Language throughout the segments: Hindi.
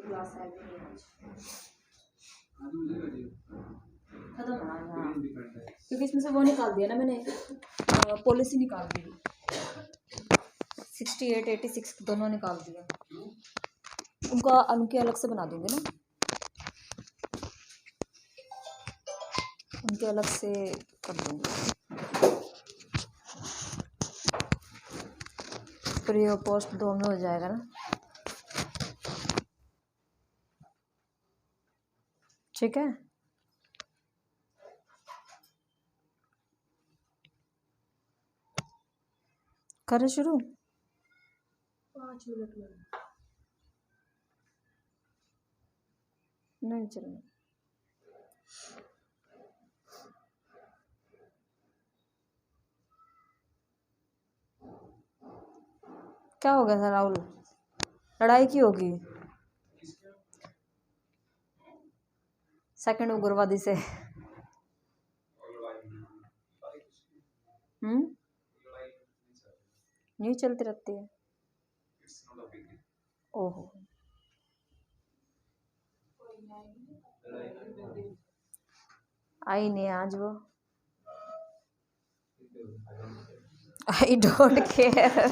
मेरी क्लास है भी नहीं आज, खत्म होना है हाँ, क्योंकि इसमें से वो निकाल दिया ना मैंने, पॉलिसी निकाल दी, 68 86 दोनों निकाल दिया, उनके अलग से बना दूंगी ना, उनके अलग से कर दूंगी, प्री और पोस्ट दो में हो जाएगा ना। ठीक है, करें शुरू। 5 मिनट में नहीं चलना, क्या हो गया था राहुल, लड़ाई की होगी सेकंड उग्रवादी से। नहीं चलती रहती है, ओहो आई नहीं आज वो, I don't care.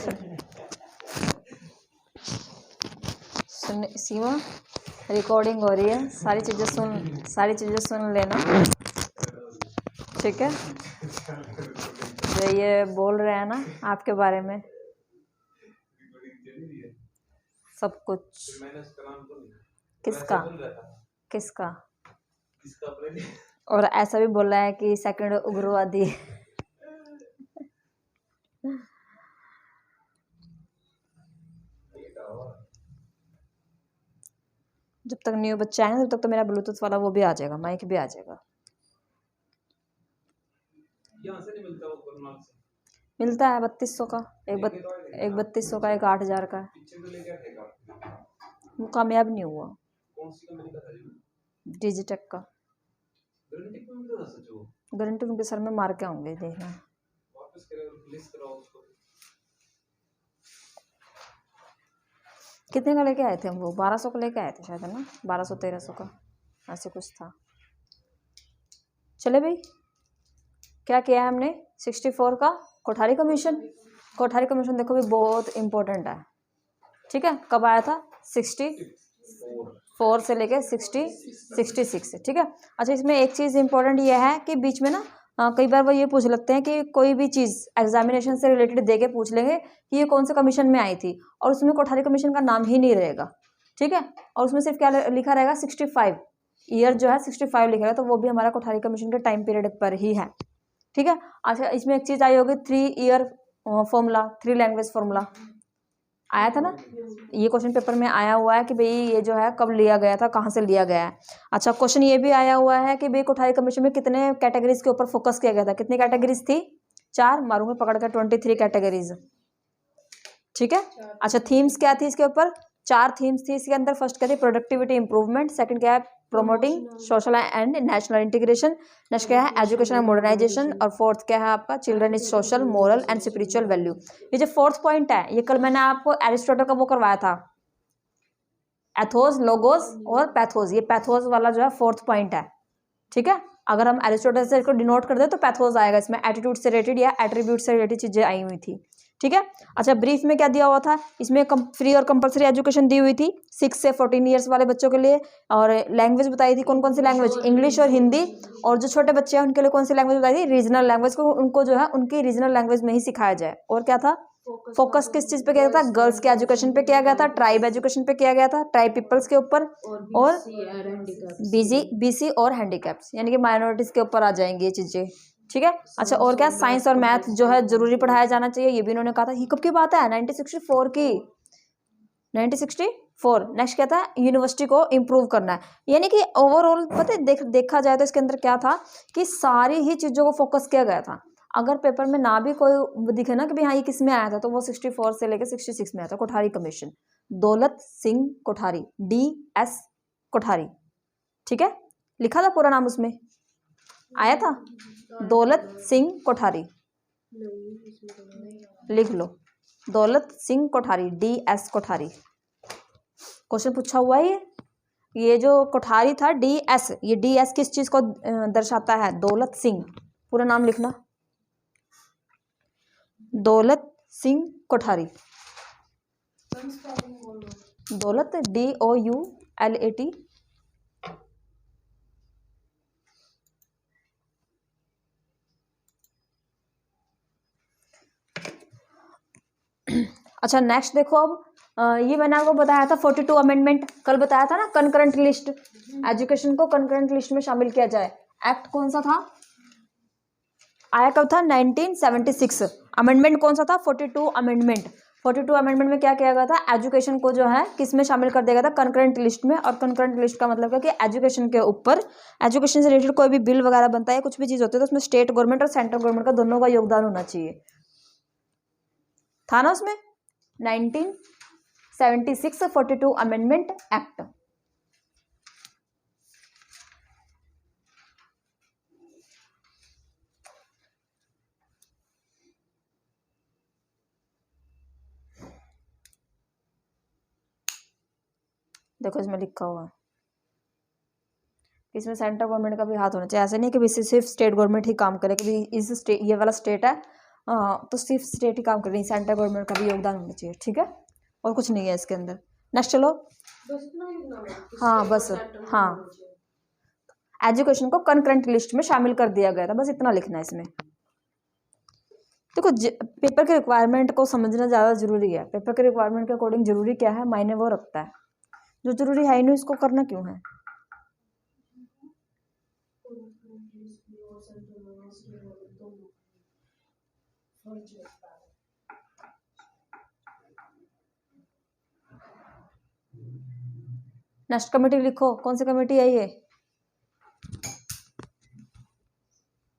Soon Seema, recording हो रही है, सारी चीज़ें सुन लेना, ठीक है। जो ये बोल रहे हैं ना आपके बारे में सब कुछ, किसका और ऐसा भी बोल रहा है कि सेकंड उग्रवादी। जब तक न्यू बच्चा है ना तब तक तो मेरा ब्लूटूथ वाला वो भी आ जाएगा, माइक भी आ जाएगा। यहाँ से नहीं मिलता, वो मिलता है 3200 का, एक 3200 का, एक 8000 का है। वो कामयाब नहीं हुआ, डिजिटेक का। गारंटी उनके सर में मार के आऊंगे, देखना। कितने का लेके आए थे हम, वो 1200 का लेके आए थे शायद, है ना, 1200 1300 का ऐसे कुछ था। चले भाई, क्या किया है हमने, 64 का कोठारी कमीशन। कोठारी कमीशन देखो भी बहुत इंपॉर्टेंट है, ठीक है। कब आया था, 64 से लेके 66, ठीक है। अच्छा, इसमें एक चीज़ इंपॉर्टेंट ये है कि बीच में ना कई बार वो ये पूछ लगते हैं कि कोई भी चीज़ एग्जामिनेशन से रिलेटेड दे के पूछ लेंगे कि ये कौन से कमीशन में आई थी, और उसमें कोठारी कमीशन का नाम ही नहीं रहेगा, ठीक है। और उसमें सिर्फ क्या लिखा रहेगा, 65 ईयर जो है 65 लिखा है, तो वो भी हमारा कोठारी कमीशन के टाइम पीरियड पर ही है, ठीक है। अच्छा, इसमें एक चीज़ आई होगी, 3 ईयर फॉर्मूला, 3 लैंग्वेज फॉर्मूला आया था ना, ये क्वेश्चन पेपर में आया हुआ है कि भाई ये जो है कब लिया गया था, कहाँ से लिया गया है। अच्छा, क्वेश्चन ये भी आया हुआ है कि भाई कोठारी कमीशन में कितने कैटेगरीज के ऊपर फोकस किया गया था, कितनी कैटेगरीज थी, 4, मारूंगे पकड़ कर, 23 कैटेगरीज, ठीक है। अच्छा, थीम्स क्या थी इसके ऊपर, 4 थीम्स थी इसके अंदर। फर्स्ट क्या थी, प्रोडक्टिविटी इंप्रूवमेंट, सेकंड क्या है, promoting social and national integration, next क्या है, एजुकेशन एंड मॉडर्नाइजेशन, और फोर्थ क्या है आपका, children is social moral and spiritual value. ये जो फोर्थ पॉइंट है, ये कल मैंने आपको एरिस्टोटल का वो करवाया था, एथोस, लोगोस और पैथोस। ये पैथोस वाला जो है फोर्थ पॉइंट है, ठीक है। अगर हम एरिस्टोटल से इसको डिनोट कर दे तो पैथोस आएगा, इसमें एटीट्यूड से रिलेटेड या एट्रीब्यूट से रिलेटेड चीजें आई हुई थी, ठीक है। अच्छा, ब्रीफ में क्या दिया हुआ था, इसमें फ्री और कंपलसरी एजुकेशन दी हुई थी 6 से 14 ईयर्स वाले बच्चों के लिए, और लैंग्वेज बताई थी, कौन कौन सी लैंग्वेज, इंग्लिश और हिंदी, और जो छोटे बच्चे हैं उनके लिए कौन सी लैंग्वेज बताई थी, रीजनल लैंग्वेज को उनको जो है उनकी रीजनल लैंग्वेज में ही सिखाया जाए। और क्या था, फोकस किस चीज पे किया गया था, गर्ल्स के एजुकेशन पे किया गया था, ट्राइब एजुकेशन पे किया गया था, ट्राइब पीपल्स के ऊपर, और बीसी और हैंडीकैप्स यानी कि माइनॉरिटीज के ऊपर आ जाएंगी ये चीजें, ठीक है। अच्छा, और क्या, साइंस और मैथ जो है जरूरी पढ़ाया जाना चाहिए, ये भी इन्होंने कहा था। ये कब की बात है, 1964 की, 1964। नेक्स्ट क्या था, यूनिवर्सिटी को इम्प्रूव करना है, यानी कि ओवरऑल पता है देखा जाए तो इसके अंदर क्या था कि सारी ही चीजों को फोकस किया गया था। अगर पेपर में ना भी कोई दिखे ना कि भाई हाँ ये किस में आया था, तो वो 64 से लेकर 66 में आया था, कोठारी कमीशन, दौलत सिंह कोठारी, DS कोठारी, ठीक है। लिखा था पूरा नाम उसमें, आया था दौलत सिंह कोठारी, लिख लो, दौलत सिंह कोठारी, DS कोठारी। क्वेश्चन पूछा हुआ है ये, ये जो कोठारी था DS, ये DS किस चीज को दर्शाता है? दौलत सिंह। पूरा नाम लिखना, दौलत सिंह कोठारी। दौलत DOULAT। अच्छा नेक्स्ट देखो अब, ये मैंने आपको बताया था 42 अमेंडमेंट, कल बताया था ना, कंकरेंट लिस्ट, एजुकेशन को कंकरेंट लिस्ट में शामिल किया जाए। एक्ट कौन सा था, आया कब था? 1976। अमेंडमेंट कौन सा था? 42 अमेंडमेंट। 42 अमेंडमेंट में क्या किया गया था? एजुकेशन को जो है किस में शामिल कर दिया गया था? कंकरेंट लिस्ट में। और कंकरेंट लिस्ट का मतलब है कि एजुकेशन के ऊपर, एजुकेशन से रिलेटेड कोई भी बिल वगैरह बनता है, कुछ भी चीज़ होती है, तो उसमें स्टेट गवर्नमेंट और सेंट्रल गवर्नमेंट का दोनों का योगदान होना चाहिए। था ना उसमें 1976 42 अमेंडमेंट एक्ट। देखो इसमें लिखा हुआ है, इसमें सेंट्रल गवर्नमेंट का भी हाथ होना चाहिए। ऐसे नहीं कि सिर्फ स्टेट गवर्नमेंट ही काम करे, कि इस स्टेट, ये वाला स्टेट है तो सिर्फ स्टेट ही काम कर रही है, सेंट्रल गवर्नमेंट का भी योगदान होना चाहिए। ठीक है, और कुछ नहीं है इसके अंदर। नेक्स्ट चलो। हाँ बस, हाँ एजुकेशन को कंकरेंट लिस्ट में शामिल कर दिया गया था, बस इतना लिखना है इसमें। देखो पेपर के रिक्वायरमेंट को समझना ज़्यादा जरूरी है। पेपर के रिक्वायरमेंट के अकॉर्डिंग जरूरी क्या है, मायने वो रखता है। जो जरूरी है ही नहीं इसको करना क्यों है। नेक्स्ट कमेटी लिखो, कौन सी कमेटी है ये?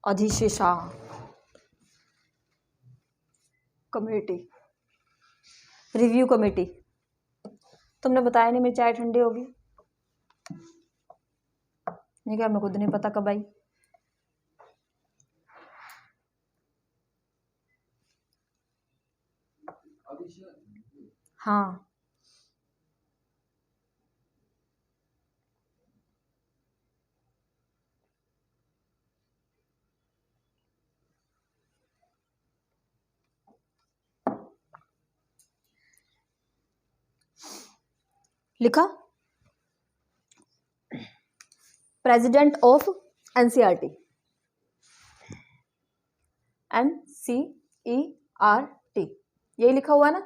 अधिशिक्षा कमेटी, रिव्यू कमेटी। तुमने बताया नहीं, मेरी चाय ठंडी होगी। ये क्या, मैं खुद नहीं पता कब आई। हाँ लिखा, प्रेसिडेंट ऑफ NCERT, NCERT यही लिखा हुआ है ना,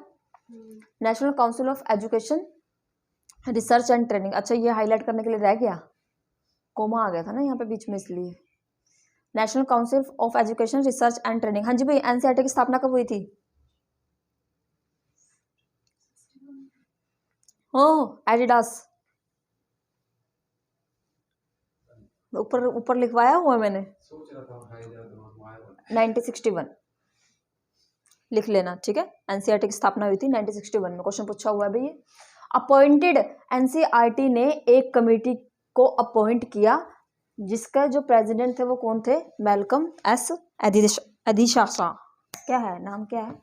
national council of education research and training. अच्छा ये हाईलाइट करने के लिए रह गया, कोमा आ गया था ना यहाँ पे बीच में, इसलिए। National council of education research and training. हाँ जी भाई, NCERT की स्थापना कब हुई थी? ओह एडिडास, ऊपर ऊपर लिखवाया हुआ मैंने, 1961 लिख लेना। ठीक है, NCERT की स्थापना हुई थी 1961 में, क्वेश्चन पूछा हुआ है भाई। अपॉइंटेड, NCERT ने एक कमेटी को अपॉइंट किया, जिसका जो प्रेसिडेंट थे वो कौन थे? Malcolm S Adiseshiah. क्या है नाम, क्या है?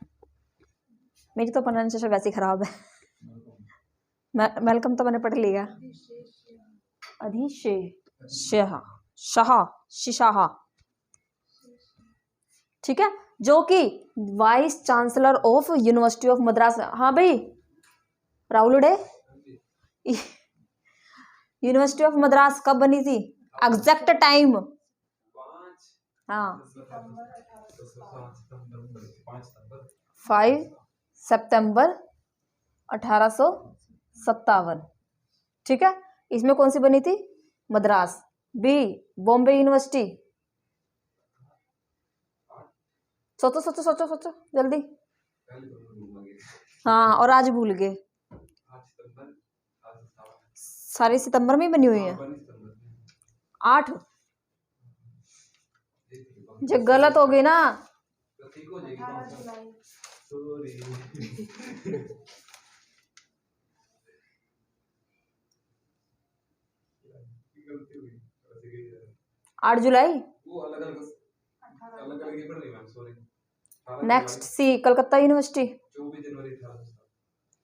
मेरी तो प्रोनाउंसिएशन वैसे खराब है। मैल्कम तो मैंने पढ़ लिया। शिशाहा, ठीक है, जो कि vice chancellor of university of Madras. हाँ भाई Rahul day, university of Madras कब बनी थी? Exact time? हाँ 5 सितंबर 1857। ठीक है, इसमें कौन सी बनी थी? मद्रास। बी बॉम्बे यूनिवर्सिटी। सोचो सोचो सोचो सोचो जल्दी। हाँ और आज भूल गए। सारी सितंबर में ही बनी हुई है। 8 जो गलत हो गई ना। 8 जुलाई। नेक्स्ट सी कलकत्ता यूनिवर्सिटी।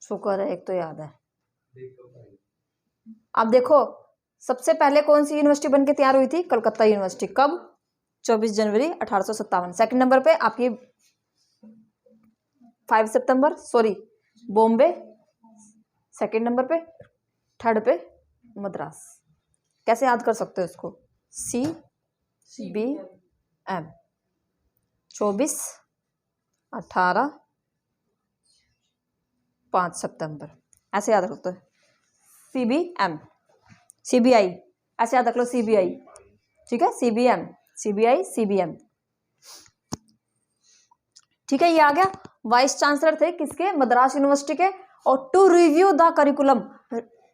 शुक्र है एक तो याद है। अब देखो सबसे पहले कौन सी यूनिवर्सिटी बन के तैयार हुई थी? कलकत्ता यूनिवर्सिटी। कब? 24 जनवरी 1857। सेकंड नंबर पे आपकी 5 सितंबर, सॉरी बॉम्बे सेकंड नंबर पे, थर्ड पे मद्रास। कैसे याद कर सकते हो इसको? CBM 24, 18, 5 सितंबर, ऐसे याद रखते हो। CBM, CBI ऐसे याद रख लो, CBI, ठीक है, CBM, CBI, CBM, ठीक है। ये आ गया। वाइस चांसलर थे किसके? मद्रास यूनिवर्सिटी के। और टू रिव्यू द करिकुलम,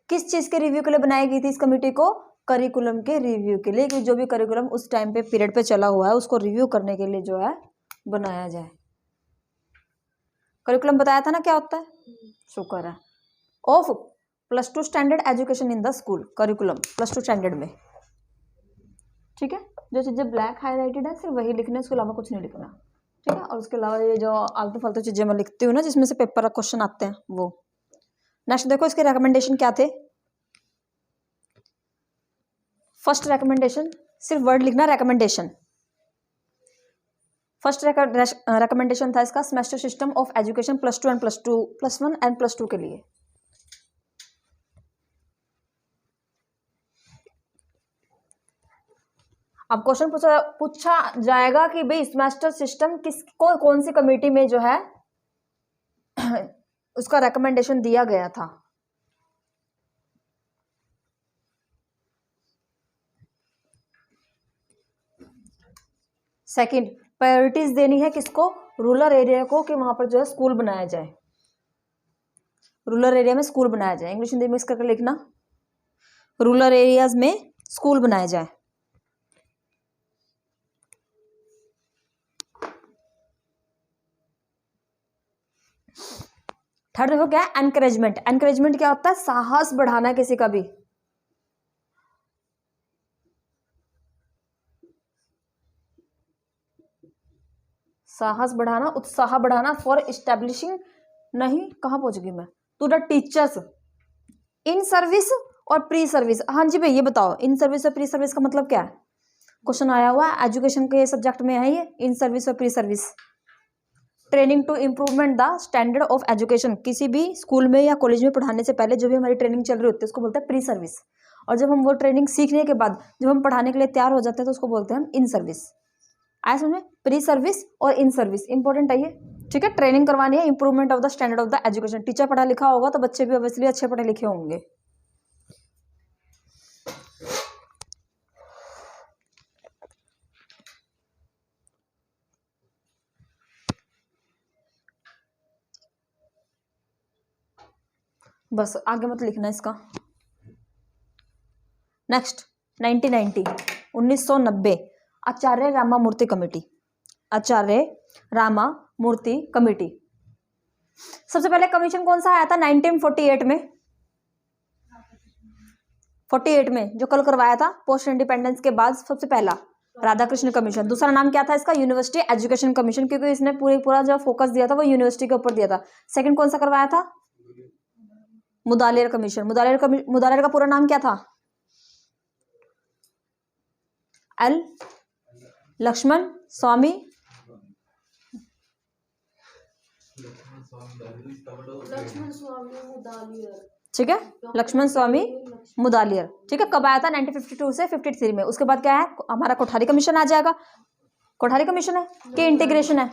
किस चीज के रिव्यू के लिए बनाई गई थी इस कमेटी को? करिकुलम के रिव्यू के लिए, कि जो भी करिकुलम उस टाइम पे पीरियड पे चला हुआ है उसको रिव्यू करने के लिए जो है बनाया जाए। करिकुलम बताया था ना क्या होता है? शुक्र है। Of +2 standard education in the school, curriculum +2 standard में, ठीक है। जो चीजें ब्लैक हाईलाइटेड है सिर्फ वही लिखना है, उसके अलावा कुछ नहीं लिखना, ठीक है। और उसके अलावा ये जो आलतू फालतू चीजें मैं लिखती हूँ ना जिसमें से पेपर क्वेश्चन आते हैं वो। नेक्स्ट देखो इसके रिकमेंडेशन क्या थे। फर्स्ट रिकमेंडेशन, सिर्फ वर्ड लिखना रिकमेंडेशन। फर्स्ट रिकमेंडेशन था इसका semester system of education +2 and +1 and +2 के लिए। अब क्वेश्चन पूछा जाएगा कि भाई सेमेस्टर सिस्टम कौन सी कमेटी में जो है उसका रिकमेंडेशन दिया गया था। सेकंड, प्रायोरिटीज देनी है किसको? रूरल एरिया को, कि वहां पर जो है स्कूल बनाया जाए, रूरल एरिया में स्कूल बनाया जाए। इंग्लिश हिंदी मिक्स करके लिखना, रूरल एरियाज में स्कूल बनाया जाए। थर्ड देखो क्या है? एनकरेजमेंट। एनकरेजमेंट क्या होता है? साहस बढ़ाना किसी का भी, साहस बढ़ाना, उत्साह बढ़ाना फॉर इस्टेब्लिशिंग, नहीं कहाँ पहुंच गई मैं, to the teachers in service और प्री सर्विस। हाँ जी भाई ये बताओ इन सर्विस और प्री सर्विस का मतलब क्या है? क्वेश्चन आया हुआ है एजुकेशन के सब्जेक्ट में है ये, इन सर्विस और pre service. Training to improvement the standard of education, किसी भी स्कूल में या कॉलेज में पढ़ाने से पहले जो भी हमारी ट्रेनिंग चल रही होती है उसको बोलते हैं प्री सर्विस। और जब हम वो ट्रेनिंग सीखने के बाद जब हम पढ़ाने के लिए तैयार हो जाते हैं तो उसको बोलते हैं हम इन सर्विस। आया समझ में? प्री सर्विस और इन सर्विस इंपॉर्टेंट है ये, ठीक है। ट्रेनिंग करवानी है, improvement of the standard of the education. Teacher पढ़ा लिखा होगा तो बच्चे भी ऑब्वियसली अच्छे पढ़े लिखे होंगे। बस आगे मत लिखना इसका। नेक्स्ट 1990 आचार्य रामामूर्ति कमेटी, आचार्य रामामूर्ति कमेटी। सबसे पहले कमीशन कौन सा आया था? 1948 में, 48 में जो कल करवाया था पोस्ट इंडिपेंडेंस के बाद सबसे पहला राधाकृष्ण कमीशन। दूसरा नाम क्या था इसका? यूनिवर्सिटी एजुकेशन कमीशन, क्योंकि इसने पूरा जो फोकस दिया था वो यूनिवर्सिटी के ऊपर दिया था। सेकंड कौन सा करवाया था? मुदालियर कमीशन। मुदालियर का पूरा नाम क्या था? एल लक्ष्मण स्वामी, ठीक है, लक्ष्मण स्वामी मुदालियर, ठीक है। कब आया था? 1952 से 53 में। उसके बाद क्या है हमारा? कोठारी कमीशन आ जाएगा। कोठारी कमीशन है कि इंटीग्रेशन है?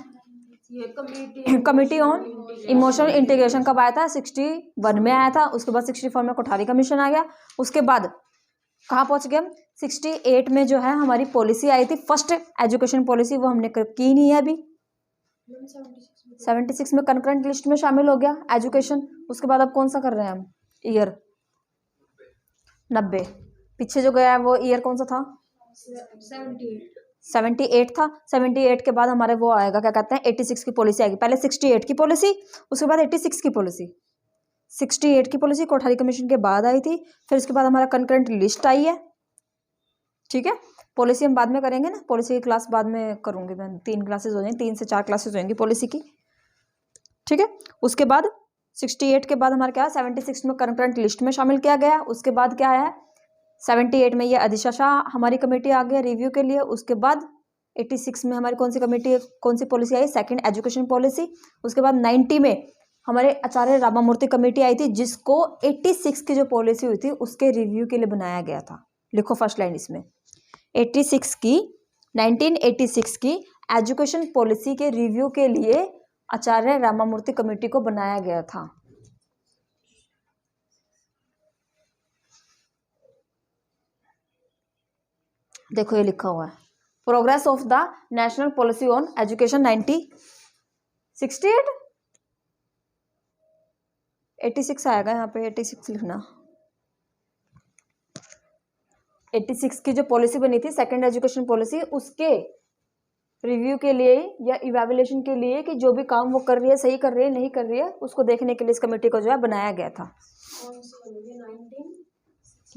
कमिटी ऑन इमोशनल इंटीग्रेशन कब आया था? 61 में आया था। उसके बाद 64 में कोठारी कमीशन आ गया। उसके बाद कहाँ पहुंच गए हम? 68 में जो है हमारी पॉलिसी आई थी फर्स्ट एजुकेशन पॉलिसी, वो हमने की नहीं है अभी। 76 में कंकरेंट लिस्ट में शामिल हो गया एजुकेशन। उसके बाद अब कौन सा कर रहे हैं हम? ईयर 90। पीछे जो गया है वो ईयर कौन सा था? 78 था। 78 के बाद हमारे वो आएगा क्या कहते हैं 86 की पॉलिसी आएगी। पहले 68 की पॉलिसी, उसके बाद 86 की पॉलिसी। 68 की पॉलिसी कोठारी कमीशन के बाद आई थी, फिर उसके बाद हमारा कंकरेंट लिस्ट आई है, ठीक है। पॉलिसी हम बाद में करेंगे ना, पॉलिसी की क्लास बाद में करूंगी मैं। 3 क्लासेस हो जाएंगी, 3 से 4 क्लासेस होंगी पॉलिसी की, ठीक है। उसके बाद 68 के बाद हमारा क्या है, 76 में करंट लिस्ट में शामिल किया गया। उसके बाद क्या है, 78 में ये अधिशासा हमारी कमेटी आ गया रिव्यू के लिए। उसके बाद 86 में हमारी कौन सी कमेटी, कौन सी पॉलिसी आई, सेकंड एजुकेशन पॉलिसी। उसके बाद 90 में हमारे आचार्य रामामूर्ति कमेटी आई थी, जिसको 86 की जो पॉलिसी हुई थी उसके रिव्यू के लिए बनाया गया था। लिखो फर्स्ट लाइन इसमें, 1986 की एजुकेशन पॉलिसी के रिव्यू के लिए आचार्य रामामूर्ति कमेटी को बनाया गया था। देखो ये लिखा हुआ है, progress of the national policy on education 1968, 86 आएगा यहाँ पे, 86 लिखना। 86 की जो पॉलिसी बनी थी सेकंड एजुकेशन पॉलिसी, उसके रिव्यू के लिए या इवैल्यूएशन के लिए कि जो भी काम वो कर रही है सही कर रही है नहीं कर रही है, उसको देखने के लिए इस कमेटी को जो है बनाया गया था।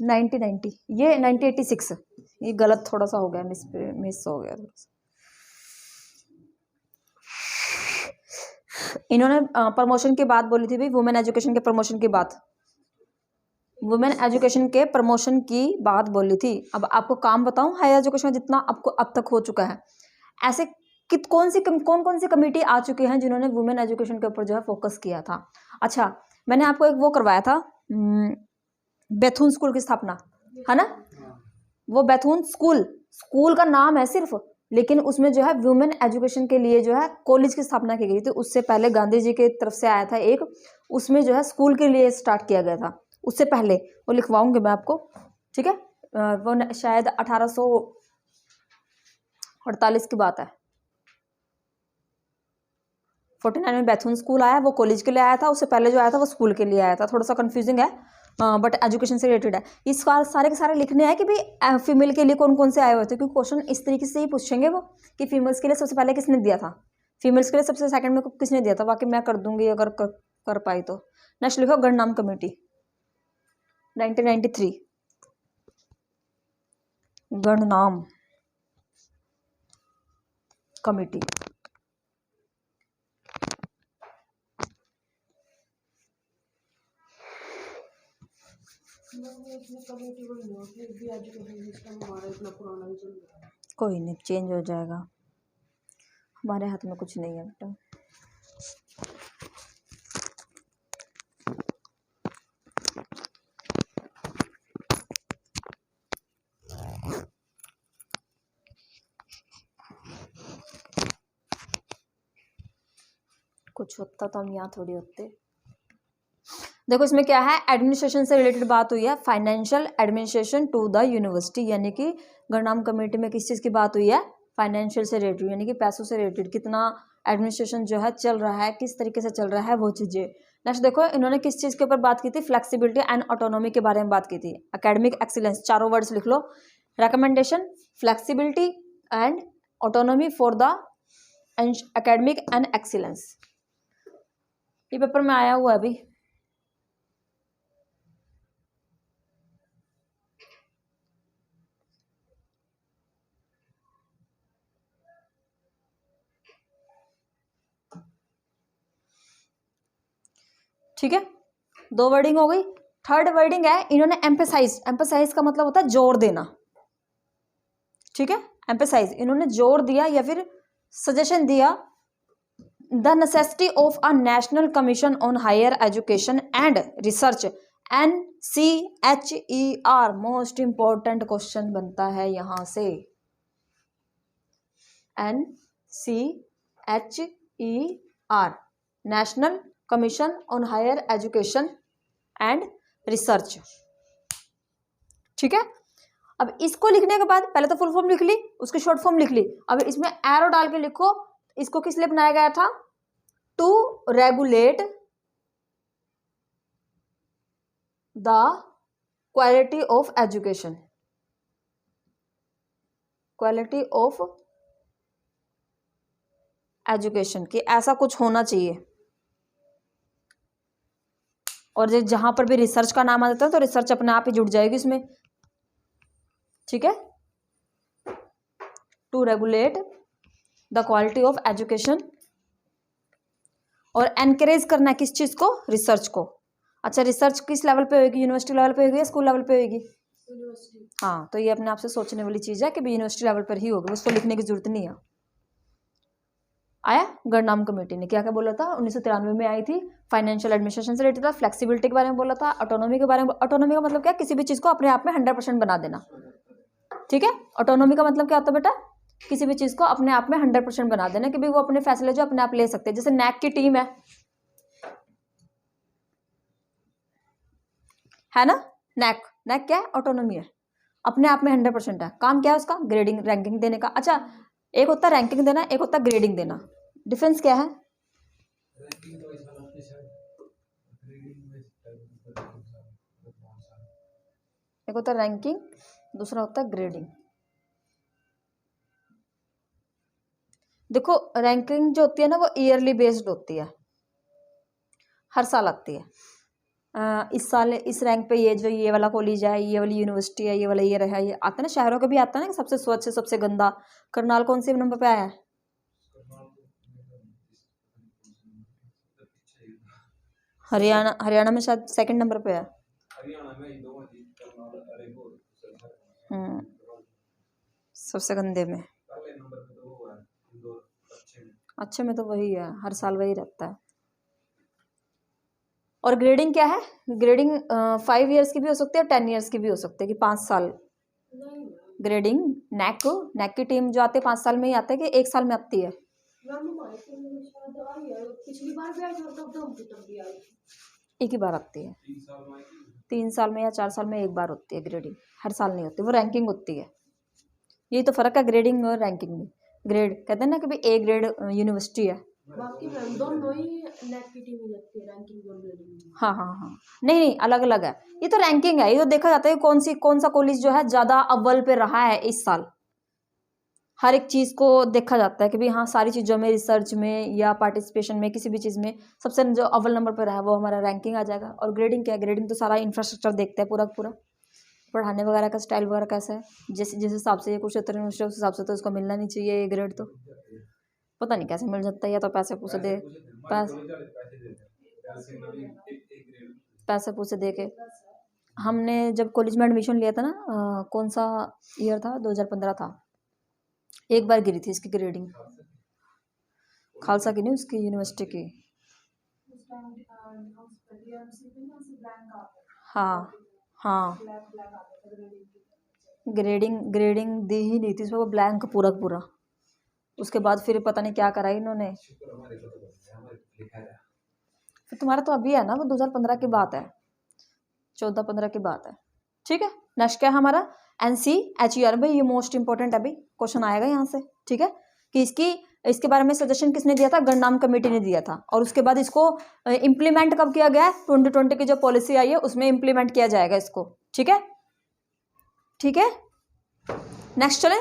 1990, ये 1986, ये गलत थोड़ा सा हो गया, मिस हो गया थोड़ा सा। इन्होंने प्रमोशन की बात बोली थी भाई, वुमेन एजुकेशन के प्रमोशन की बात, वुमेन एजुकेशन के प्रमोशन की बात बोली थी। अब आपको काम बताऊं, हायर एजुकेशन में जितना आपको अब तक हो चुका है, ऐसे कौन कौन सी कमेटी आ चुकी हैं जिन्होंने वुमेन एजुकेशन के ऊपर जो है फोकस किया था। अच्छा, मैंने आपको एक वो करवाया था, बेथुन स्कूल की स्थापना, है ना। वो बेथुन स्कूल का नाम है सिर्फ, लेकिन उसमें जो है वुमेन एजुकेशन के लिए जो है कॉलेज की स्थापना की गई थी। उससे पहले गांधी जी की तरफ से आया था एक, उसमें जो है स्कूल के लिए स्टार्ट किया गया था। उससे पहले वो लिखवाऊंगी मैं आपको, ठीक है। वो शायद 1848 की बात है, 49 में बेथुन स्कूल आया, वो कॉलेज के लिए आया था। उससे पहले जो आया था वो स्कूल के लिए आया था। थोड़ा सा कंफ्यूजिंग है, बट एजुकेशन से रिलेटेड है। इस बार सारे के सारे लिखने हैं कि भाई फीमेल के लिए कौन कौन से आए हुए थे, क्योंकि क्वेश्चन इस तरीके से ही पूछेंगे वो कि फीमेल्स के लिए सबसे पहले किसने दिया था, फीमेल्स के लिए सबसे सेकंड में किसने दिया था। बाकी मैं कर दूंगी अगर कर पाई तो। नेक्स्ट लिखो गणनाम कमेटी 1993, गणनाम कमेटी। कोई नहीं, चेंज हो जाएगा, हमारे हाथ में कुछ नहीं है बेटा। कुछ होता तो हम यहाँ थोड़ी होते। देखो इसमें क्या है, एडमिनिस्ट्रेशन से रिलेटेड बात हुई है, financial administration to the university, यानी कि गणनाम कमेटी में किस चीज़ की बात हुई है, फाइनेंशियल से रिलेटेड, यानी कि पैसों से रिलेटेड, कितना एडमिनिस्ट्रेशन जो है चल रहा है, किस तरीके से चल रहा है वो चीज़ें। नेक्स्ट देखो इन्होंने किस चीज़ के ऊपर बात की थी, फ्लेक्सिबिलिटी एंड ऑटोनॉमी के बारे में बात की थी। एकेडमिक एक्सीलेंस, चारों वर्ड्स लिख लो, recommendation, flexibility and autonomy for the academic and excellence. ये पेपर में आया हुआ है अभी। ठीक है, 2 वर्डिंग हो गई। थर्ड वर्डिंग है, इन्होंने एम्फेसाइज, एम्फेसाइज का मतलब होता है जोर देना, ठीक है। एम्फेसाइज, इन्होंने जोर दिया या फिर सजेशन दिया, the necessity of a national commission on higher education and research, NCHER। Most important question बनता है यहां से, NCHER, national commission on higher education and research, ठीक है। अब इसको लिखने के बाद पहले तो फुल फॉर्म लिख ली, उसकी शॉर्ट फॉर्म लिख ली। अब इसमें एरो डाल के लिखो, इसको किस लिए बनाया गया था, to regulate the quality of education, quality of education की ऐसा कुछ होना चाहिए। और जहां पर भी रिसर्च का नाम आ जाता है तो रिसर्च अपने आप ही जुड़ जाएगी इसमें, ठीक है। To regulate the quality of education और एनकरेज करना है किस चीज़ को, रिसर्च को। अच्छा रिसर्च किस लेवल पे होगी, यूनिवर्सिटी लेवल पे होगी या स्कूल लेवल पे होगी? यूनिवर्सिटी। हाँ, तो ये अपने आप से सोचने वाली चीज़ है कि भी यूनिवर्सिटी लेवल पर ही होगी, उसको लिखने की जरूरत नहीं है। आया, गणनाम कमेटी ने क्या क्या बोला था, 1993 में आई थी, फाइनेंशियल एडमिनिस्ट्रेशन से रिलेटेड था, फ्लेक्सिबिलिटी के बारे में बोला था, ऑटोनॉमी के बारे में। ऑटोनॉमी का मतलब क्या, किसी भी चीज़ को अपने आप में 100% बना देना, ठीक है। ऑटोनॉमी का मतलब क्या होता है बेटा, किसी भी चीज़ को अपने आप में 100% बना देना, कि भाई वो अपने फैसले जो अपने आप ले सकते हैं। जैसे नैक की टीम है ना, नैक नैक क्या है, ऑटोनॉमी है, अपने आप में 100% है। काम क्या है उसका, ग्रेडिंग रैंकिंग देने का। अच्छा एक होता है रैंकिंग देना, एक होता है ग्रेडिंग देना, डिफरेंस क्या है? एक होता है रैंकिंग, दूसरा होता है ग्रेडिंग। देखो रैंकिंग जो होती है ना वो ईयरली बेस्ड होती है, हर साल आती है। इस साल इस रैंक पे ये जो ये वाला कॉलेज है, ये वाली यूनिवर्सिटी है, ये वाला ये रहा, ये आता है ना, शहरों का भी आता है ना, सबसे स्वच्छ सबसे गंदा। करनाल कौन से नंबर पे आया है? हरियाणा, हरियाणा में शायद सेकंड नंबर पे है। सबसे गंदे में, अच्छे में तो वही है, हर साल वही रहता है। और ग्रेडिंग क्या है, ग्रेडिंग 5 ईयर्स की भी हो सकती है, 10 ईयर्स की भी हो सकती है, कि 5 साल। नहीं ग्रेडिंग नैक की टीम जो आती है 5 साल में ही आते हैं कि 1 साल में आती है? मैम हमारे स्कूल में शायद आई है, पिछली बार भी आई थी और तब भी आई थी। एक ही बार आती है, 3 साल में या 4 साल में एक बार होती है ग्रेडिंग, हर साल नहीं होती, वो रैंकिंग होती है। यही तो फर्क है ग्रेडिंग और रैंकिंग में। ग्रेड कहते हैं ना कि भाई ए ग्रेड यूनिवर्सिटी है। बाकी मैम दोनों ही नेट की टीम लगती है, रैंकिंग और ग्रेडिंग। हाँ हाँ हाँ, नहीं नहीं अलग अलग है, ये तो रैंकिंग है, ये तो देखा जाता है कौन सा कॉलेज जो है ज्यादा अव्वल पे रहा है इस साल। हर एक चीज को देखा जाता है कि भाई हाँ सारी चीजों में, रिसर्च में या पार्टिसिपेशन में, किसी भी चीज में सबसे जो अव्वल नंबर पर रहा है वो हमारा रैंकिंग आ जाएगा। और ग्रेडिंग क्या है, ग्रेडिंग तो सारा इंफ्रास्ट्रक्चर देखते हैं पूरा पूरा, पढ़ाने वगैरह का स्टाइल वगैरह कैसा है, जिस हिसाब से ये कुछ यूनिवर्सिटी उस हिसाब से तो इसको मिलना नहीं चाहिए ये ग्रेड, तो पता नहीं कैसे मिल जाता है, या तो पैसे पूसे दे, पैसे पूसे दे के। हमने जब कॉलेज में एडमिशन लिया था ना, कौन सा ईयर था, 2015 था, एक बार गिरी थी इसकी ग्रेडिंग, खालसा की नहीं, उसकी यूनिवर्सिटी की। हाँ हाँ, ग्रेडिंग दी ही नहीं थी इसमें, वो ब्लैंक पूरा पूरा। उसके बाद फिर पता नहीं क्या करा इन्होंने। फिर तुम्हारा तो अभी है ना, वो 2015 की बात है, 14-15 की बात है, ठीक है। नेक्स्ट क्या है हमारा, NCHER। भाई ये मोस्ट इंपॉर्टेंट है, भाई क्वेश्चन आएगा यहाँ से, ठीक है, कि इसके बारे में सजेशन किसने दिया था, गणनाम कमेटी ने दिया था। और उसके बाद इसको इम्प्लीमेंट कब किया गया है, 2020 की जो पॉलिसी आई है उसमें इम्प्लीमेंट किया जाएगा इसको, ठीक है, ठीक है। नेक्स्ट चले,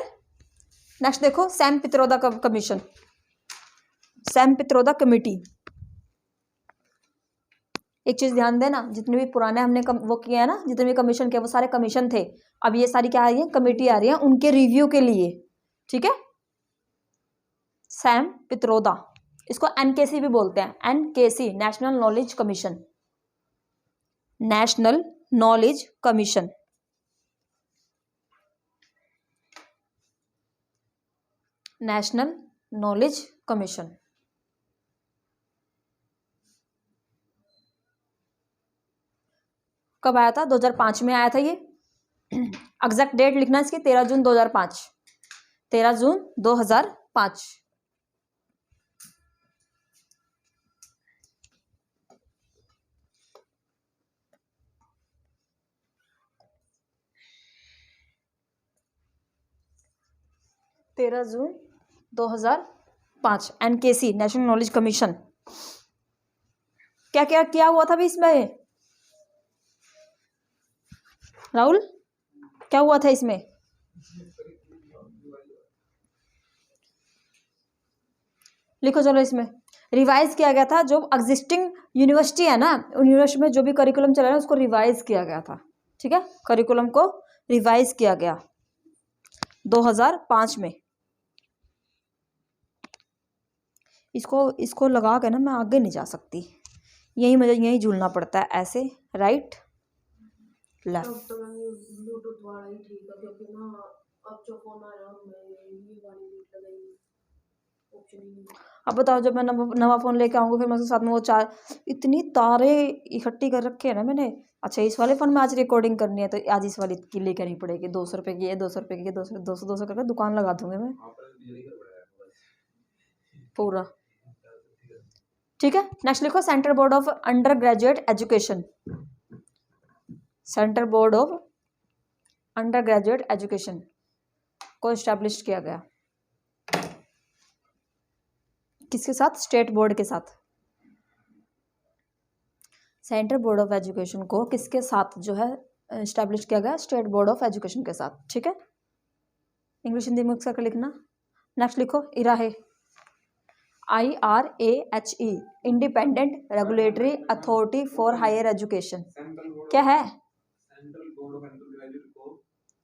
नेक्स्ट देखो Sam Pitroda commission, Sam Pitroda committee. एक चीज ध्यान देना, जितने भी पुराने हमने वो किया है ना, जितने भी कमीशन किया वो सारे कमीशन थे, अब ये सारी क्या आ रही है, कमेटी आ रही है उनके रिव्यू के लिए, ठीक है। सैम पित्रोदा, इसको NKC भी बोलते हैं, NKC national knowledge commission, national knowledge commission. National knowledge commission कब आया था, 2005 में आया था ये। एग्जैक्ट डेट लिखना इसकी, 13 जून 2005, 13 जून 2005। तेरह जून 2005, NKC नेशनल नॉलेज कमीशन। क्या क्या क्या हुआ था भी इसमें, राहुल क्या हुआ था इसमें? लिखो चलो, इसमें रिवाइज किया गया था जो एग्जिस्टिंग यूनिवर्सिटी है ना, यूनिवर्सिटी में जो भी करिकुलम चला रहा है उसको रिवाइज किया गया था, ठीक है, करिकुलम को रिवाइज किया गया 2005 में। इसको लगा के ना मैं आगे नहीं जा सकती, यही मुझे यही झूलना पड़ता है ऐसे, राइट लेफ्ट। तब तो मैं ब्लूटूथ वाला ही ठीक है, क्योंकि ना अब जो फोन आया मैं ये वाली लीड लगाई, ऑप्शन ही नहीं। अब बताओ, जब मैं नवा फ़ोन लेके आऊँगी फिर मैं उसके साथ में वो चार इतनी तारे इकट्ठी कर रखी है ना मैंने। अच्छा, इस वाले फ़ोन में आज रिकॉर्डिंग करनी है तो आज इस वाली की लेकर नहीं पड़ेगी, 200 रुपये की है, 200 रुपये की है, 200 करके दुकान लगा दूंगी मैं पूरा। ठीक है, नेक्स्ट लिखो central board of under graduate education. Central board of under graduate education को इस्टेब्लिश किया गया किसके साथ? स्टेट बोर्ड के साथ। सेंट्रल बोर्ड ऑफ एजुकेशन को किसके साथ जो है इस्टेब्लिश किया गया? स्टेट बोर्ड ऑफ एजुकेशन के साथ। ठीक है, इंग्लिश हिंदी मिक्स करके लिखना। नेक्स्ट लिखो IRAHE, IRAHE, independent regulatory authority for higher education. क्या है?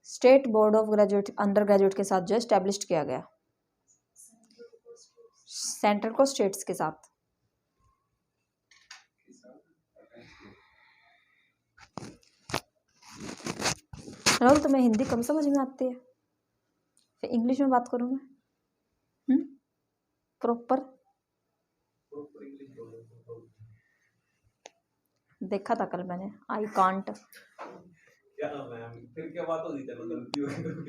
State board of graduate undergraduate के साथ जो एस्टेब्लिश किया गया, सेंट्रल को स्टेट्स के साथ। राहुल, तुम्हें हिंदी कम समझ में आती है, फिर इंग्लिश में बात करूँ मैं प्रॉपर। देखा था कल मैंने, आई कांट। क्या मैम, फिर क्या बात होगी? चलो गलती हो गई तो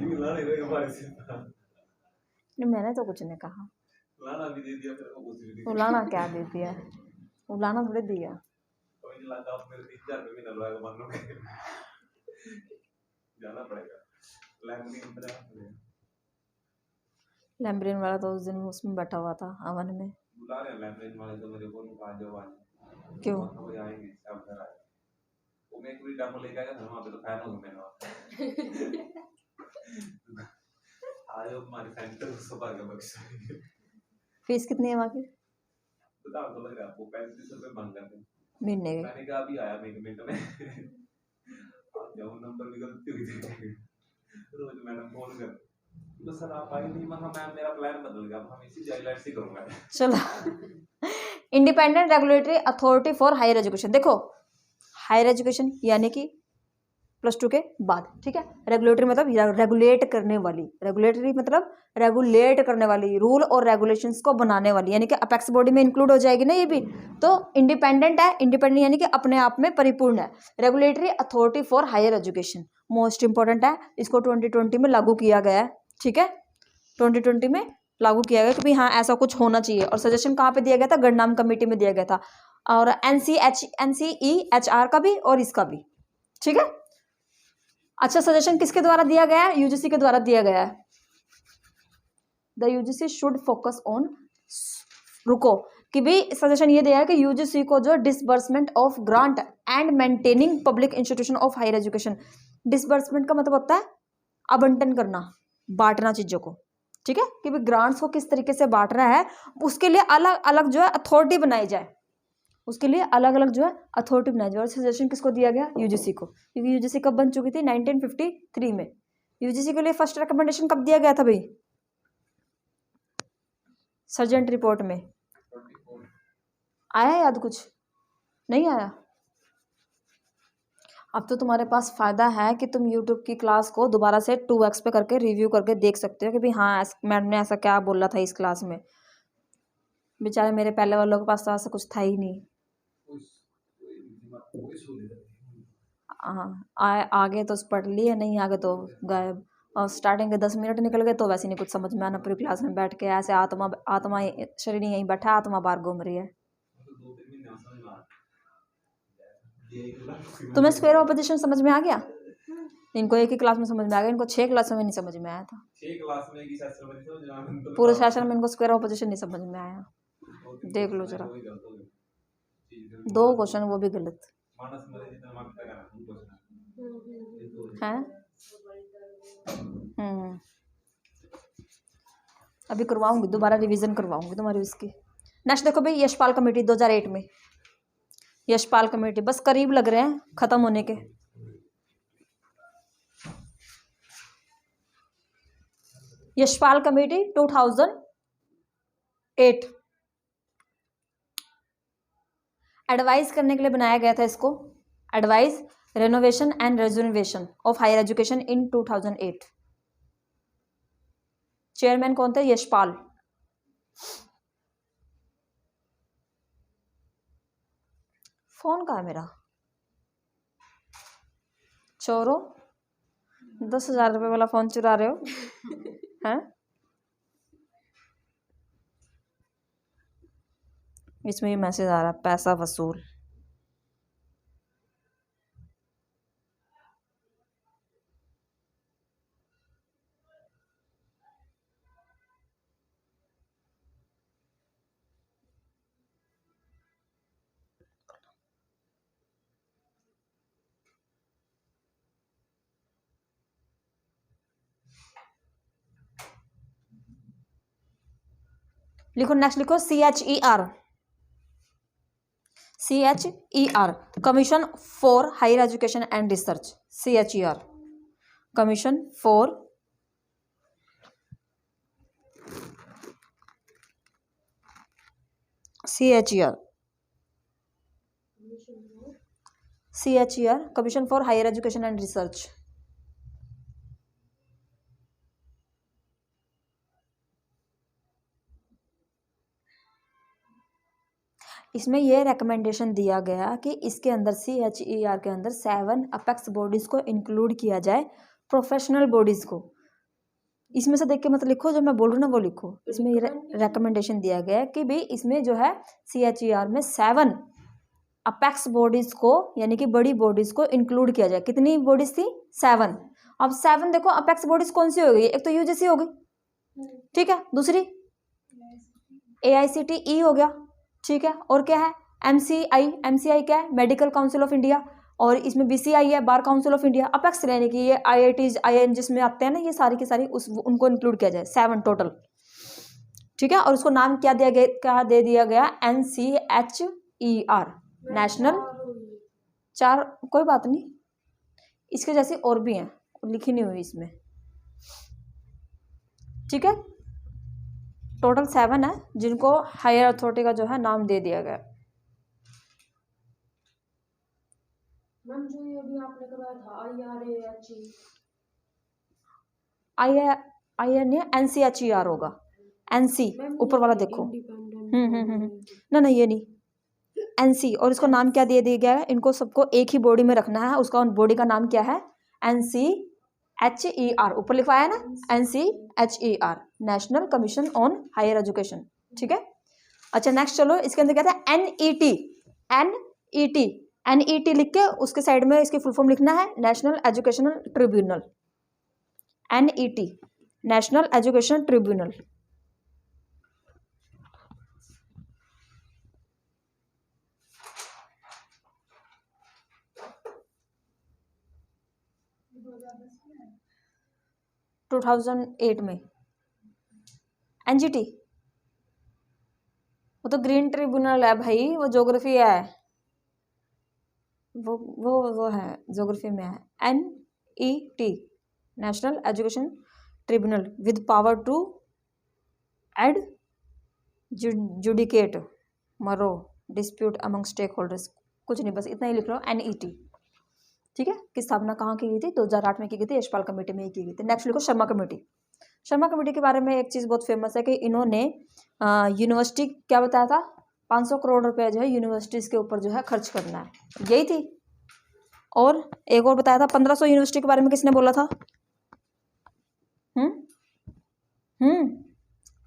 भी लाने रहे हमारे से। नहीं, मैंने तो कुछ नहीं कहा। लाना भी दे दिया, फिर वो कुछ भी नहीं। उलाना क्या दे दिया? उलाना थोड़ी दिया। कोई नहीं लाता, आप मेरे 3000 रुपये भी डलवाएगा मान लो के जाना पड़ेगा लैंडिंग पर। लैम्ब्रेन वाला तो उस दिन उसमें बैठा हुआ था अवन में। बुला रहे हैं लैंडिंग वाले तो मेरे को आ जाओ आज। क्यों? वो आएंगे सब घर आए। वो मैं एक भी डेमो लेके आया था वहां पे, तो फैन हो गया मैंने आज हमारे सेंटर उसको भर के बक्सा। फीस कितनी है वहाँ की? बता तो लग रहा है आपको 35 रुपये मांग रहे थे महीने के। मैंने कहा अभी आया एक मिनट में जाओ, नंबर भी गलती हुई थी। रोज मैडम फोन कर तो सर आप आई नहीं, मैं मैम मेरा प्लान बदल गया, अब हम इसी हाईलाइट से करूंगा। चलो, independent regulatory authority for higher education. देखो, हायर एजुकेशन यानी कि +2 के बाद। ठीक है, रेगुलेटरी मतलब रेगुलेट करने वाली, रेगुलेटरी मतलब रेगुलेट करने वाली, रूल और रेगुलेशंस को बनाने वाली, यानी कि अपेक्स बॉडी में इंक्लूड हो जाएगी ना ये भी। तो इंडिपेंडेंट है, इंडिपेंडेंट यानी कि अपने आप में परिपूर्ण है। Regulatory authority for higher education most important है, इसको 2020 में लागू किया गया है। ठीक है, 2020 में लागू किया गया कि भाई हाँ ऐसा कुछ होना चाहिए। और सजेशन कहाँ पे दिया गया था? गणनाम कमेटी में दिया गया था, और NCEHR का भी और इसका भी। ठीक है, अच्छा, सजेशन किसके द्वारा दिया गया है? UGC के द्वारा दिया गया है। The UGC should focus on, रुको, कि भी सजेशन ये दिया है कि UGC को जो disbursement of grant and maintaining public institution of higher education. Disbursement का मतलब होता है आवंटन करना, बांटना चीज़ों को। ठीक है, कि भी ग्रांट्स को किस तरीके से बांटना है, उसके लिए अलग अलग जो है अथॉरिटी बनाई जाए, उसके लिए अलग अलग जो है अथॉरिटी बनाई जाए। और सजेशन किसको दिया गया? UGC को, क्योंकि UGC कब बन चुकी थी? 1953 में। UGC के लिए फर्स्ट रिकमेंडेशन कब दिया गया था भाई? सर्जेंट रिपोर्ट में आया याद? कुछ नहीं आया? अब तो तुम्हारे पास फ़ायदा है कि तुम YouTube की क्लास को दोबारा से 2x पे करके रिव्यू करके देख सकते हो कि भाई हाँ मैडम ने ऐसा क्या बोला था इस क्लास में। बेचारे मेरे पहले वालों के पास तो ऐसा कुछ था ही नहीं। आगे तो पढ़ लिए, नहीं आगे तो गायब। और स्टार्टिंग के 10 मिनट निकल गए तो वैसे नहीं कुछ समझ में आना। पूरी क्लास में बैठ के ऐसे आत्मा शरीर यहीं बैठा, आत्मा बाहर घूम रही है। तुम्हें स्क्वायर ऑफ पोजीशन समझ में आ गया? इनको एक ही क्लास में समझ में आ गया, इनको 6 क्लासों में नहीं समझ में आया था। 6 क्लास में की सेशन में तो पूरे सेशन में इनको स्क्वायर ऑफ पोजीशन नहीं समझ में आया। देख लो जरा, 2 क्वेश्चन वो भी गलत हैं। अभी करवाऊंगी, दोबारा रिवीजन करवाऊंगी तुम्हारी उसकी। नेक्स्ट देखो भाई, यशपाल कमेटी 2008 में। यशपाल कमेटी बस करीब लग रहे हैं खत्म होने के। यशपाल कमेटी 2000 8 एडवाइस करने के लिए बनाया गया था इसको, advice renovation and rejuvenation of higher education in 2008। Chairman कौन थे? यशपाल। फोन कहाँ है मेरा? चोरो 10,000 रुपये वाला फोन चुरा रहे हो हैं? इसमें ही मैसेज आ रहा है, पैसा वसूल। लिखो, नेक्स्ट लिखो CHER commission for higher education and research. CHER commission for CHER commission for higher education and research. इसमें यह रिकमेंडेशन दिया गया कि इसके अंदर CHER के अंदर 7 अपेक्स बॉडीज को इंक्लूड किया जाए, प्रोफेशनल बॉडीज को। इसमें से देख के मत लिखो, जो मैं बोल रही हूँ ना वो लिखो। इसमें ये रिकमेंडेशन दिया गया है कि भाई इसमें जो है CHER में 7 अपेक्स बॉडीज को, यानी कि बड़ी बॉडीज को इंक्लूड किया जाए। कितनी बॉडीज थी? 7। अब 7 देखो, अपेक्स बॉडीज कौन सी हो गई? एक तो UGC हो गई, ठीक है, दूसरी AICTE हो गया, ठीक है, और क्या है? MCI क्या है? मेडिकल काउंसिल ऑफ इंडिया, और इसमें BCI है, bar council of India. Apex यानी कि ये IITs IIM जिसमें आते हैं ना, ये सारी की सारी उनको इंक्लूड किया जाए, 7 टोटल, ठीक है। और उसको नाम क्या दिया गया? क्या दे दिया गया? NCHER, national. 4 कोई बात नहीं, इसके जैसे और भी हैं, लिखी नहीं हुई इसमें, ठीक है। टोटल 7 है जिनको हायर अथॉरिटी का जो है नाम दे दिया गया। मैम जो ये अभी आपने करवाया था IR नहीं, NCHER होगा। NC ऊपर वाला देखो। ना ये नहीं, NC। और इसको नाम क्या दे दिया गया है? इनको सबको एक ही बॉडी में रखना है। उसका बॉडी का नाम क्या है? NCHER, ऊपर लिखवाया है ना, NCHER, national commission on higher education, ठीक है। अच्छा नेक्स्ट चलो, इसके अंदर क्या था? NET लिख के उसके साइड में इसकी फुल फॉर्म लिखना है, national educational tribunal. NET, national education tribunal. To 2008 में। NGT वो तो ग्रीन ट्रिब्यूनल है भाई, वो ज्योग्राफी है, वो है ज्योग्राफी में है। NET, national education tribunal with power to adjudicate मरो डिस्प्यूट अमंग स्टेक होल्डर्स। कुछ नहीं, बस इतना ही लिख लो, NET, ठीक है। की स्थापना कहाँ की गई थी? 2008 में की गई थी, यशपाल कमेटी में ही की गई थी। नेक्स्ट लिखो शर्मा कमेटी। शर्मा कमेटी के बारे में एक चीज़ बहुत फेमस है कि इन्होंने यूनिवर्सिटी क्या बताया था? 500 करोड़ रुपए जो है यूनिवर्सिटीज़ के ऊपर जो है खर्च करना है, यही थी। और एक और बताया था 1500 यूनिवर्सिटी के बारे में, किसने बोला था?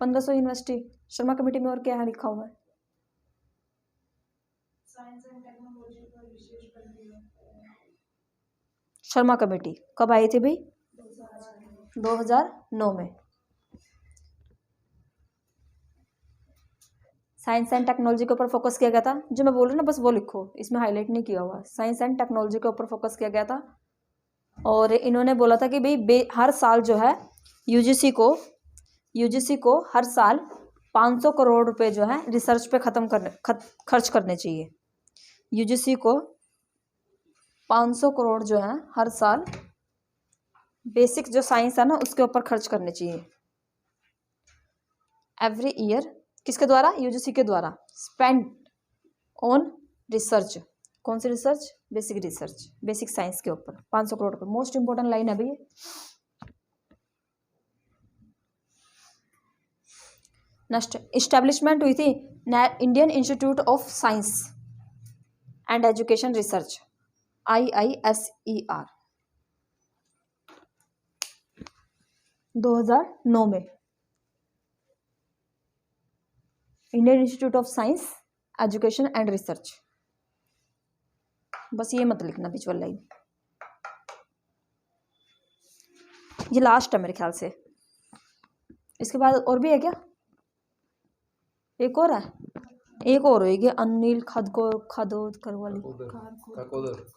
1500 यूनिवर्सिटी शर्मा कमेटी में। और क्या है लिखा हुआ है? साइंस एंड टेक्नोलॉजी पर विशेष बल दिया। शर्मा कमेटी कब आई थी भाई? 2009 में। साइंस एंड टेक्नोलॉजी के ऊपर फोकस किया गया था। जो मैं बोल रही हूँ ना, बस वो लिखो, इसमें हाईलाइट नहीं किया हुआ। साइंस एंड टेक्नोलॉजी के ऊपर फोकस किया गया था। और इन्होंने बोला था कि भाई हर साल जो है यूजीसी को हर साल 500 करोड़ रुपए जो है रिसर्च पे खर्च करने चाहिए। यूजीसी को 500 करोड़ जो है हर साल बेसिक जो साइंस है ना उसके ऊपर खर्च करने चाहिए एवरी ईयर। किसके द्वारा? यूजीसी के द्वारा। स्पेंड ऑन रिसर्च, कौन सी research? Basic research, basic science के ऊपर 500 करोड़ रुपये। मोस्ट इंपॉर्टेंट लाइन है भैया। नेक्स्ट, इस्टेब्लिशमेंट हुई थी Indian institute of science and education research, IISER, 2009 में। Indian institute of science education and research, बस ये मत लिखना विजुअल लाइन, ये लास्ट है मेरे ख्याल से। इसके बाद और भी है क्या? एक और है, एक और होगी अनिल खादोदकर वाली,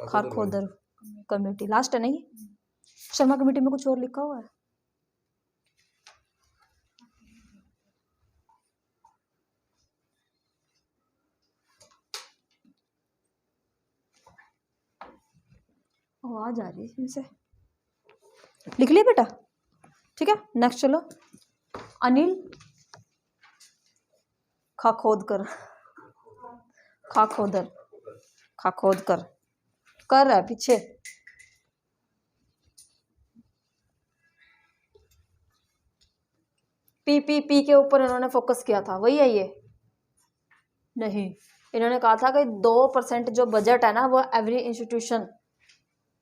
खारखोदर कमेटी, लास्ट है नहीं? शर्मा कमेटी में कुछ और लिखा हुआ है? आवाज आ रही है इनसे, लिख लिया बेटा? ठीक है, नेक्स्ट चलो। अनिल खाखोदकर, खाखोदकर कर रहा है पीछे। पी के ऊपर इन्होंने फोकस किया था, वही है ये? नहीं, इन्होंने कहा था कि 2% जो बजट है ना वो एवरी इंस्टीट्यूशन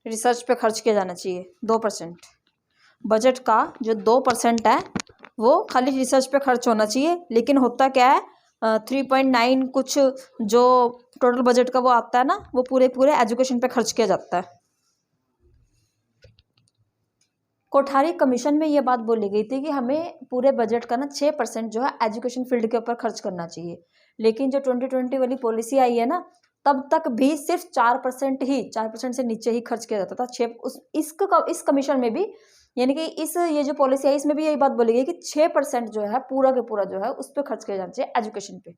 रिसर्च पे खर्च किया जाना चाहिए। 2% बजट का जो 2% है वो खाली रिसर्च पे खर्च होना चाहिए। लेकिन होता क्या है, 3.9 कुछ जो टोटल बजट का वो आता है ना, वो पूरे एजुकेशन पे खर्च किया जाता है। कोठारी कमीशन में ये बात बोली गई थी कि हमें पूरे बजट का ना 6% जो है एजुकेशन फील्ड के ऊपर खर्च करना चाहिए। लेकिन जो 2020 वाली पॉलिसी आई है ना, तब तक भी सिर्फ 4% ही, 4% से नीचे ही खर्च किया जाता था। इस कमीशन में भी, यानी कि ये जो पॉलिसी है इसमें भी यही बात बोली गई कि 6% जो है पूरा के पूरा जो है उस पर खर्च किया जाना चाहिए एजुकेशन पे।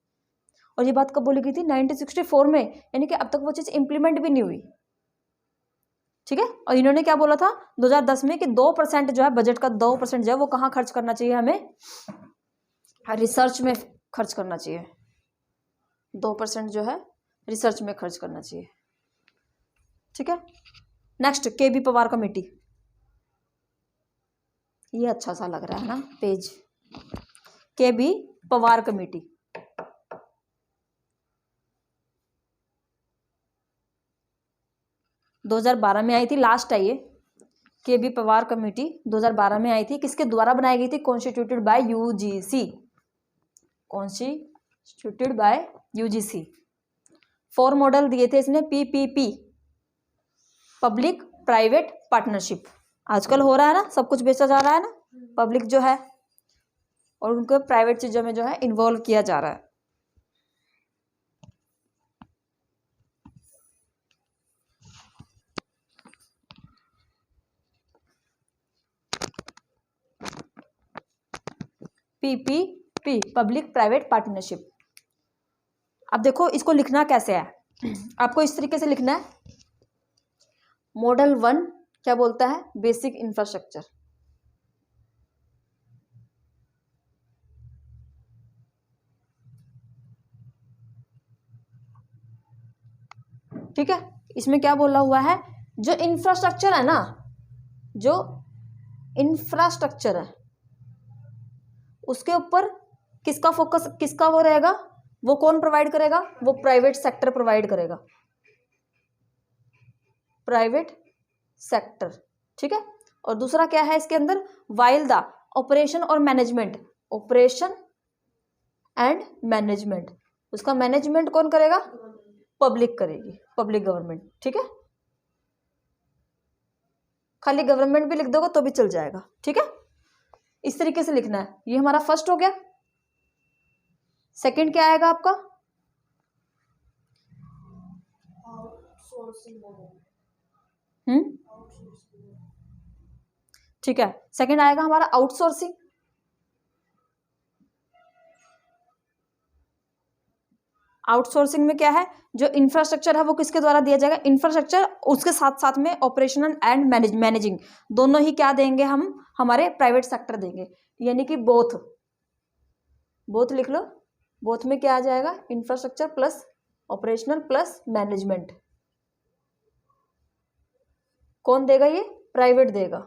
और ये बात कब बोली गई थी? 1964 में, यानी कि अब तक वो चीज़ इम्प्लीमेंट भी नहीं हुई। ठीक है, और इन्होंने क्या बोला था 2010 में कि 2% जो है बजट का 2% जो है वो कहाँ खर्च करना चाहिए? हमें रिसर्च में खर्च करना चाहिए। 2% जो है रिसर्च में खर्च करना चाहिए। ठीक है, नेक्स्ट KB पवार कमेटी, ये अच्छा सा लग रहा है ना पेज। KB पवार कमेटी, दो 2012 में आई थी, लास्ट है ये। KB पवार कमेटी 2012 में आई थी, किसके द्वारा बनाई गई थी? Constituted by UGC, constituted by UGC। 4 model दिए थे इसने, PPP, पब्लिक प्राइवेट पार्टनरशिप। आजकल हो रहा है ना, सब कुछ बेचा जा रहा है ना, पब्लिक जो है और उनको प्राइवेट चीजों में जो है इन्वॉल्व किया जा रहा है। PPP, public private partnership. अब देखो इसको लिखना कैसे है, आपको इस तरीके से लिखना है। मॉडल 1 क्या बोलता है? Basic infrastructure. ठीक है, इसमें क्या बोला हुआ है? जो इंफ्रास्ट्रक्चर है ना, जो इंफ्रास्ट्रक्चर है उसके ऊपर किसका फोकस, किसका वो रहेगा? वो कौन प्रोवाइड करेगा? वो प्राइवेट सेक्टर प्रोवाइड करेगा, प्राइवेट सेक्टर। ठीक है, और दूसरा क्या है इसके अंदर? वाइल द ऑपरेशन और मैनेजमेंट, ऑपरेशन एंड मैनेजमेंट, उसका मैनेजमेंट कौन करेगा? पब्लिक करेगी, पब्लिक गवर्नमेंट। ठीक है, खाली गवर्नमेंट भी लिख दोगे तो भी चल जाएगा। ठीक है, इस तरीके से लिखना है। ये हमारा फर्स्ट हो गया। सेकंड क्या आएगा आपका? ठीक है, सेकंड आएगा हमारा आउटसोर्सिंग। आउटसोर्सिंग में क्या है? जो इंफ्रास्ट्रक्चर है वो किसके द्वारा दिया जाएगा? इंफ्रास्ट्रक्चर, उसके साथ साथ में ऑपरेशनल एंड मैनेजिंग दोनों ही क्या देंगे हम? हमारे प्राइवेट सेक्टर देंगे, यानी कि बोथ लिख लो, बोथ में क्या आ जाएगा, infrastructure plus operational plus management. कौन देगा ये, प्राइवेट देगा,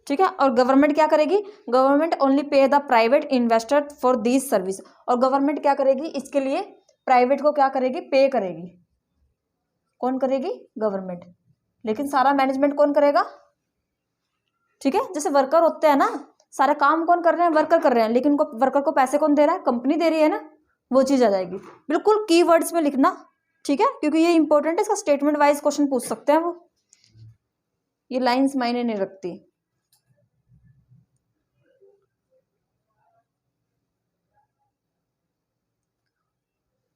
ठीक है। और गवर्नमेंट क्या करेगी, government only pay the private investor for this service. और गवर्नमेंट क्या करेगी, इसके लिए प्राइवेट को क्या करेगी, पे करेगी। कौन करेगी, गवर्नमेंट। लेकिन सारा मैनेजमेंट कौन करेगा, ठीक है। जैसे वर्कर होते हैं ना, सारा काम कौन कर रहे हैं, वर्कर कर रहे हैं, लेकिन उनको वर्कर को पैसे कौन दे रहा है, कंपनी दे रही है ना, वो चीज आ जाएगी। बिल्कुल कीवर्ड्स में लिखना, ठीक है, क्योंकि ये इंपॉर्टेंट है, इसका स्टेटमेंट वाइज क्वेश्चन पूछ सकते हैं वो, ये लाइंस मायने नहीं रखती।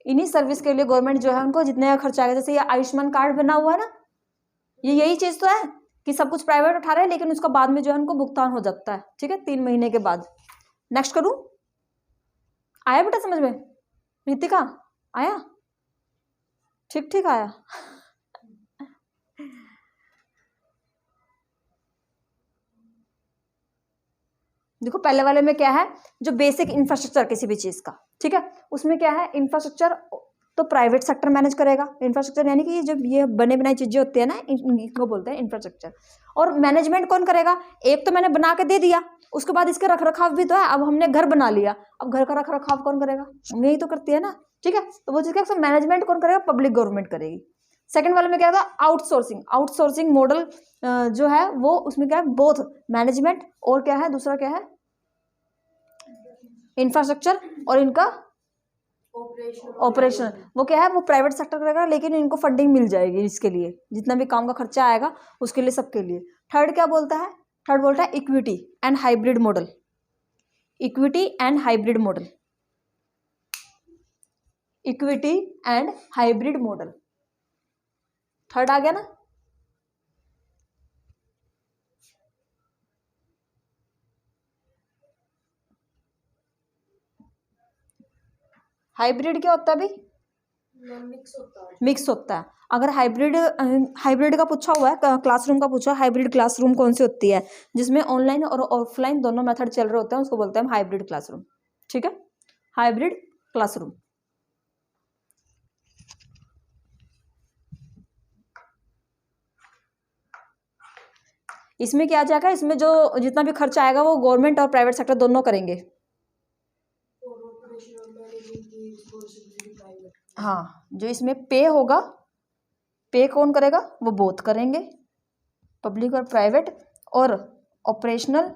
इन्हीं सर्विस के लिए गवर्नमेंट जो है उनको जितने का खर्चा आएगा, जैसे ये आयुष्मान कार्ड बना हुआ है ना, ये यही चीज तो है कि सब कुछ प्राइवेट उठा रहे हैं, लेकिन उसका बाद में जो है उनको भुगतान हो जाता है, ठीक है, 3 महीने के बाद। नेक्स्ट करूं, आया बेटा समझ में, रितिका आया, ठीक ठीक आया। देखो पहले वाले में क्या है, जो बेसिक इंफ्रास्ट्रक्चर किसी भी चीज का, ठीक है, उसमें क्या है, इंफ्रास्ट्रक्चर तो प्राइवेट सेक्टर मैनेज करेगा। इंफ्रास्ट्रक्चर यानी कि जब ये बने बनाई चीजें होती है ना, इनको बोलते हैं इंफ्रास्ट्रक्चर। और मैनेजमेंट कौन करेगा, एक तो मैंने बना के दे दिया, उसके बाद इसके रख रखाव भी तो है। अब हमने घर बना लिया, अब घर का रख रखाव कौन करेगा, यही तो करती है ना, ठीक है। तो वो चीज क्या, मैनेजमेंट कौन करेगा, पब्लिक गवर्नमेंट करेगी। सेकंड वाले में क्या था, आउटसोर्सिंग। आउटसोर्सिंग मॉडल जो है वो, उसमें क्या है, बोथ मैनेजमेंट और क्या है, दूसरा क्या है, इंफ्रास्ट्रक्चर और इनका ऑपरेशन। वो क्या है, वो प्राइवेट सेक्टर करेगा, लेकिन इनको फंडिंग मिल जाएगी इसके लिए, जितना भी काम का खर्चा आएगा उसके लिए, सबके लिए। थर्ड क्या बोलता है, थर्ड बोलता है equity and hybrid model. Equity and hybrid model, equity and hybrid model, third आ गया ना। हाइब्रिड क्या होता है भाई, मिक्स होता है। अगर हाइब्रिड का पूछा हुआ है, क्लासरूम का पूछा, हाइब्रिड क्लासरूम कौन सी होती है, जिसमें ऑनलाइन और ऑफलाइन दोनों मेथड चल रहे होते हैं, उसको बोलते हैं हम हाइब्रिड क्लासरूम, ठीक है, हाइब्रिड क्लासरूम। इसमें क्या आ जाएगा, इसमें जो जितना भी खर्चा आएगा वो गवर्नमेंट और प्राइवेट सेक्टर दोनों करेंगे। हाँ, जो इसमें पे होगा, पे कौन करेगा, वो बोथ करेंगे, पब्लिक और प्राइवेट। और ऑपरेशनल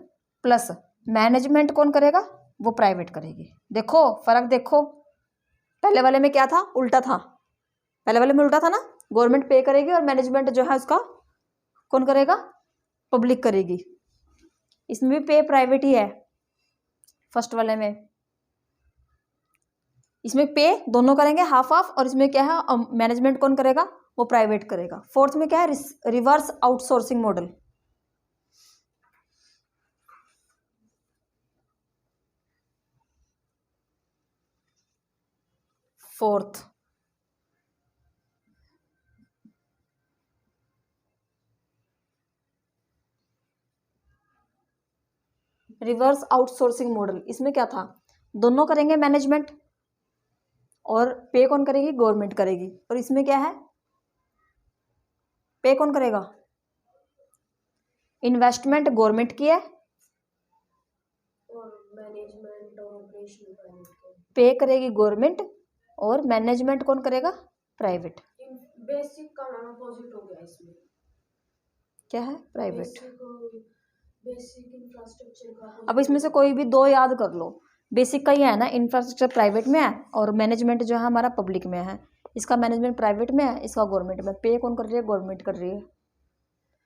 प्लस मैनेजमेंट कौन करेगा, वो प्राइवेट करेगी। देखो फर्क देखो, पहले वाले में क्या था, उल्टा था, पहले वाले में उल्टा था ना, गवर्नमेंट पे करेगी और मैनेजमेंट जो है उसका कौन करेगा, पब्लिक करेगी। इसमें भी पे प्राइवेट ही है फर्स्ट वाले में, इसमें पे दोनों करेंगे हाफ हाफ, और इसमें क्या है, मैनेजमेंट कौन करेगा, वो प्राइवेट करेगा। फोर्थ में क्या है, reverse outsourcing model. Fourth reverse outsourcing model, इसमें क्या था, दोनों करेंगे मैनेजमेंट, और पे कौन करेगी, गवर्नमेंट करेगी। और इसमें क्या है, पे कौन करेगा, इन्वेस्टमेंट गवर्नमेंट की है, और मैनेजमेंट और ऑपरेशन पे करेगी गवर्नमेंट, और मैनेजमेंट कौन करेगा, प्राइवेट। बेसिक का नाम अपोजिट हो गया इसमें, क्या है, प्राइवेट। बेसिक इंफ्रास्ट्रक्चर का। अब इसमें से कोई भी दो याद कर लो, बेसिक का ही है ना, इंफ्रास्ट्रक्चर प्राइवेट में है, और मैनेजमेंट जो है हमारा पब्लिक में है। इसका मैनेजमेंट प्राइवेट में है, इसका गवर्नमेंट में। पे कौन कर रही है, गवर्नमेंट कर रही है,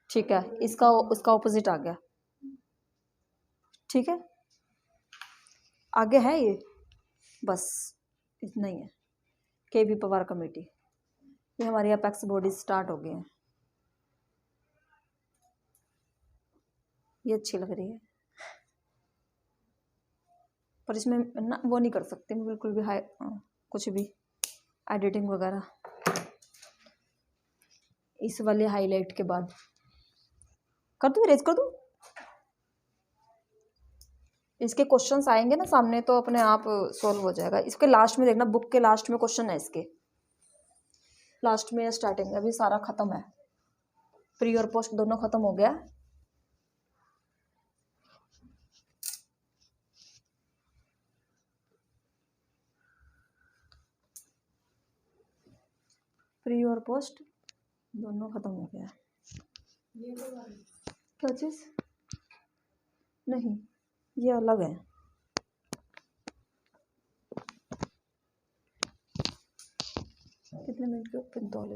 ठीक है। इसका उसका ऑपोजिट आ गया, ठीक है। आगे है ये, बस इतना ही है। केबी पवार कमेटी, ये हमारी अपेक्स बॉडी स्टार्ट हो गई है, ये अच्छी लग रही है, पर इसमें ना वो नहीं कर सकते मैं बिल्कुल भी, हाई कुछ भी एडिटिंग वगैरह। इस वाले हाईलाइट के बाद कर दूँ, इरेज कर दूँ, इसके क्वेश्चंस आएंगे ना सामने तो अपने आप सॉल्व हो जाएगा। इसके लास्ट में देखना, बुक के लास्ट में क्वेश्चन है इसके, लास्ट में या स्टार्टिंग में। अभी सारा खत्म है, प्री और पोस्ट दोनों खत्म हो गया। प्री और पोस्ट दोनों खत्म हो गया। ये तो बात है। क्या चीज़? नहीं, ये अलग है। कितने मिनट के? 45।